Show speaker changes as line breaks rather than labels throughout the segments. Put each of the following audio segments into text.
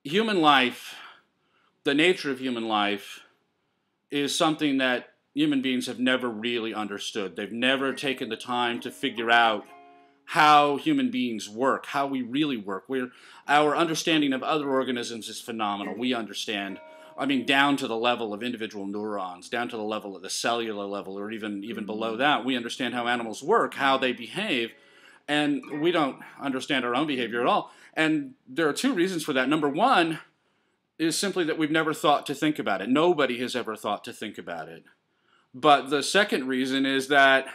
human life, the nature of human life, is something that human beings have never really understood. They've never taken the time to figure out how human beings work, how we really work. Our understanding of other organisms is phenomenal. We understand, I mean, down to the level of individual neurons, down to the level of the cellular level, or even below that. We understand how animals work, how they behave, and we don't understand our own behavior at all. And there are two reasons for that. Number one is simply that we've never thought to think about it. Nobody has ever thought to think about it. But the second reason is that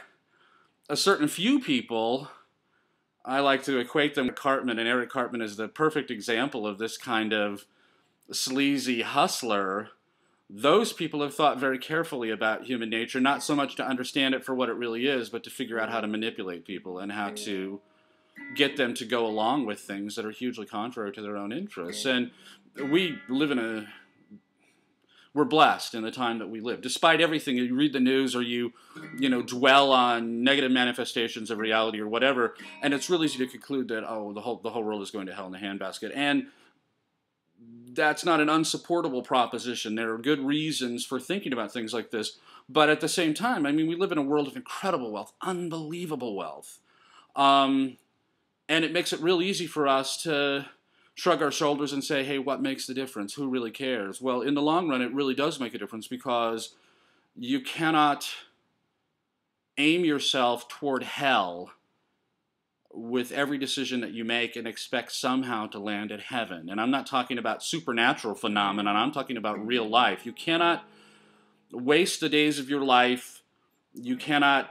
a certain few people, I like to equate them with Cartman, and Eric Cartman is the perfect example of this kind of sleazy hustler. Those people have thought very carefully about human nature, not so much to understand it for what it really is, but to figure out how to manipulate people and how to get them to go along with things that are hugely contrary to their own interests. And we live in we're blessed in the time that we live. Despite everything, you read the news or you dwell on negative manifestations of reality or whatever, and it's really easy to conclude that, oh, the whole world is going to hell in a handbasket. And that's not an unsupportable proposition. There are good reasons for thinking about things like this. But at the same time, I mean, we live in a world of incredible wealth, unbelievable wealth. And it makes it real easy for us to shrug our shoulders and say, hey, what makes the difference? Who really cares? Well, in the long run, it really does make a difference, because you cannot aim yourself toward hell with every decision that you make and expect somehow to land at heaven. And I'm not talking about supernatural phenomena. I'm talking about real life. You cannot waste the days of your life. You cannot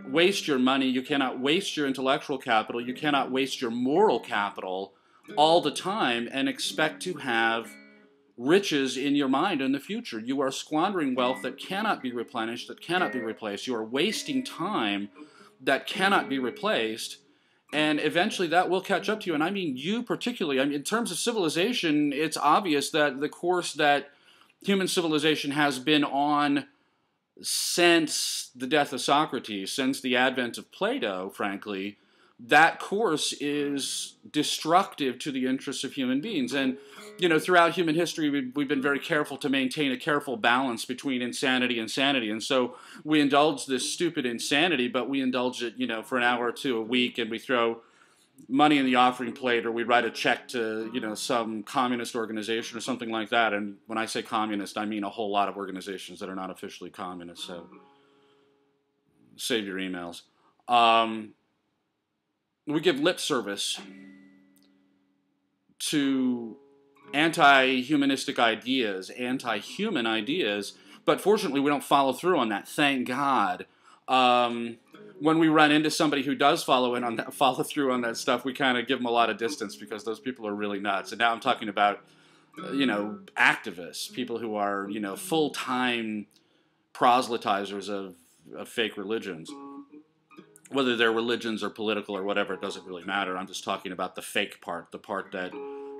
waste your money. You cannot waste your intellectual capital. You cannot waste your moral capital all the time and expect to have riches in your mind in the future. You are squandering wealth that cannot be replenished, that cannot be replaced. You are wasting time that cannot be replaced, and eventually that will catch up to you. And I mean you particularly. I mean, in terms of civilization, it's obvious that the course that human civilization has been on since the death of Socrates, since the advent of Plato, frankly, that course is destructive to the interests of human beings. And, throughout human history, we've been very careful to maintain a careful balance between insanity and sanity. And so we indulge this stupid insanity, but we indulge it, for an hour or two a week, and we throw money in the offering plate, or we write a check to, some communist organization or something like that. And when I say communist, I mean a whole lot of organizations that are not officially communist. So save your emails. We give lip service to anti-humanistic ideas, anti-human ideas, but fortunately we don't follow through on that, thank God. When we run into somebody who does follow through on that stuff, we kind of give them a lot of distance, because those people are really nuts. And now I'm talking about, activists, people who are, full-time proselytizers of fake religions. Whether they're religions or political or whatever, it doesn't really matter. I'm just talking about the fake part, the part that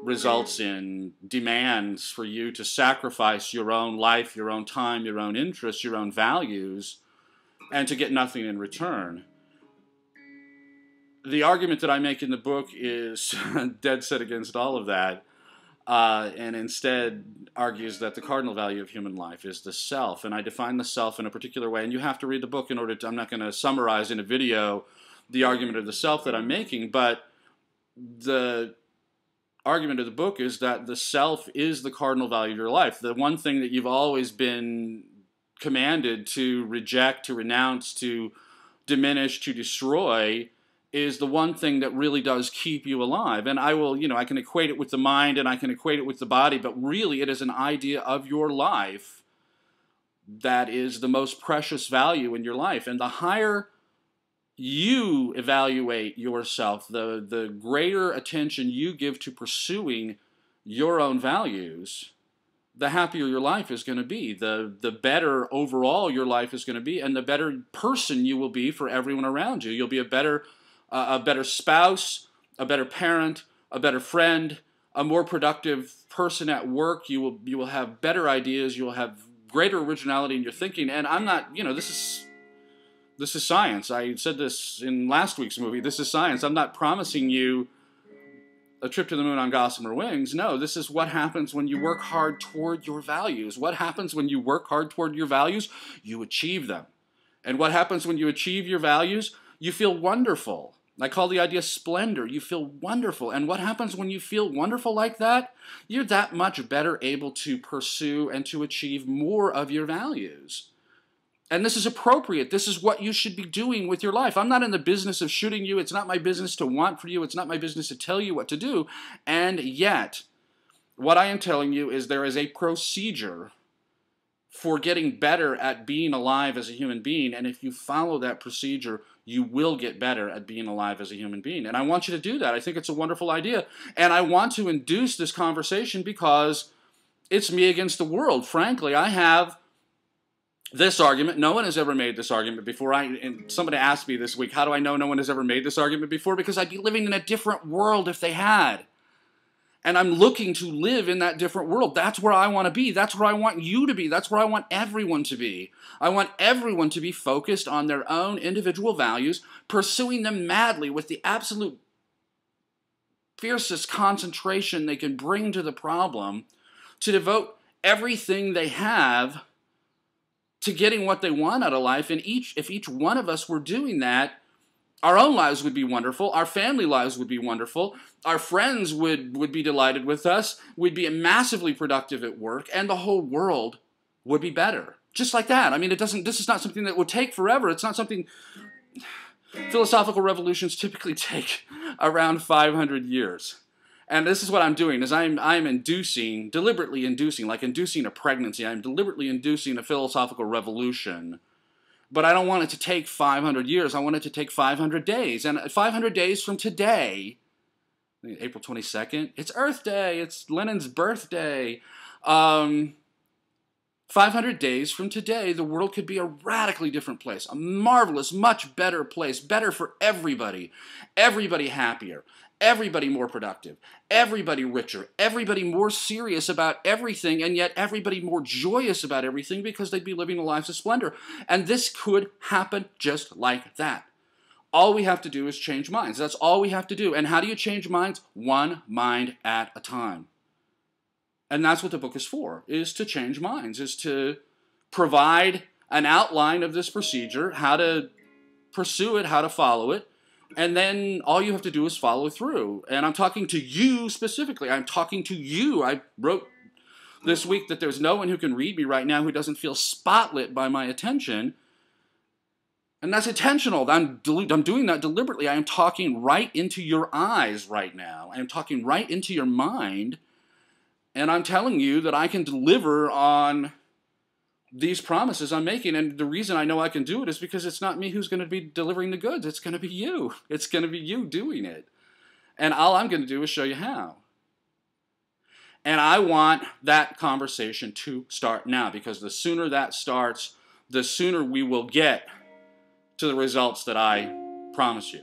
results in demands for you to sacrifice your own life, your own time, your own interests, your own values, and to get nothing in return. The argument that I make in the book is dead set against all of that, and instead argues that the cardinal value of human life is the self. And I define the self in a particular way, and you have to read the book in order to, I'm not going to summarize in a video the argument of the self that I'm making, but the argument of the book is that the self is the cardinal value of your life. The one thing that you've always been commanded to reject, to renounce, to diminish, to destroy, is the one thing that really does keep you alive. And I will, I can equate it with the mind and I can equate it with the body, but really it is an idea of your life that is the most precious value in your life. And the higher you evaluate yourself, the greater attention you give to pursuing your own values, the happier your life is going to be, the better overall your life is going to be, and the better person you will be for everyone around you. You'll be a better spouse, a better parent, a better friend, a more productive person at work. You will have better ideas. You will have greater originality in your thinking. And I'm not, this is science. I said this in last week's movie. This is science. I'm not promising you a trip to the moon on gossamer wings. No, this is what happens when you work hard toward your values. What happens when you work hard toward your values? You achieve them. And what happens when you achieve your values? You feel wonderful. I call the idea splendor. You feel wonderful. And what happens when you feel wonderful like that? You're that much better able to pursue and to achieve more of your values. And this is appropriate. This is what you should be doing with your life. I'm not in the business of shooting you. It's not my business to want for you. It's not my business to tell you what to do. And yet, what I am telling you is there is a procedure for getting better at being alive as a human being. And if you follow that procedure, you will get better at being alive as a human being. And I want you to do that. I think it's a wonderful idea. And I want to induce this conversation because it's me against the world. Frankly, I have this argument. No one has ever made this argument before. And somebody asked me this week, how do I know no one has ever made this argument before? Because I'd be living in a different world if they had. And I'm looking to live in that different world. That's where I want to be. That's where I want you to be. That's where I want everyone to be. I want everyone to be focused on their own individual values, pursuing them madly with the absolute fiercest concentration they can bring to the problem, to devote everything they have to getting what they want out of life. And if each one of us were doing that, our own lives would be wonderful. Our family lives would be wonderful. Our friends would be delighted with us. We'd be massively productive at work, and the whole world would be better. Just like that. I mean, this is not something that would take forever. It's not something... Philosophical revolutions typically take around 500 years. And this is what I'm doing, is I'm inducing, deliberately inducing, like inducing a pregnancy. I'm deliberately inducing a philosophical revolution. But I don't want it to take 500 years. I want it to take 500 days. And 500 days from today, April 22nd, it's Earth Day. It's Lenin's birthday. 500 days from today, the world could be a radically different place. A marvelous, much better place. Better for everybody. Everybody happier. Everybody more productive, everybody richer, everybody more serious about everything, and yet everybody more joyous about everything because they'd be living lives of splendor. And this could happen just like that. All we have to do is change minds. That's all we have to do. And how do you change minds? One mind at a time. And that's what the book is for, is to change minds, is to provide an outline of this procedure, how to pursue it, how to follow it. And then all you have to do is follow through. And I'm talking to you specifically. I'm talking to you. I wrote this week that there's no one who can read me right now who doesn't feel spotlit by my attention. And that's intentional. I'm doing that deliberately. I am talking right into your eyes right now. I am talking right into your mind. And I'm telling you that I can deliver on these promises I'm making. And the reason I know I can do it is because it's not me who's going to be delivering the goods. It's going to be you. It's going to be you doing it. And all I'm going to do is show you how. And I want that conversation to start now, because the sooner that starts, the sooner we will get to the results that I promise you.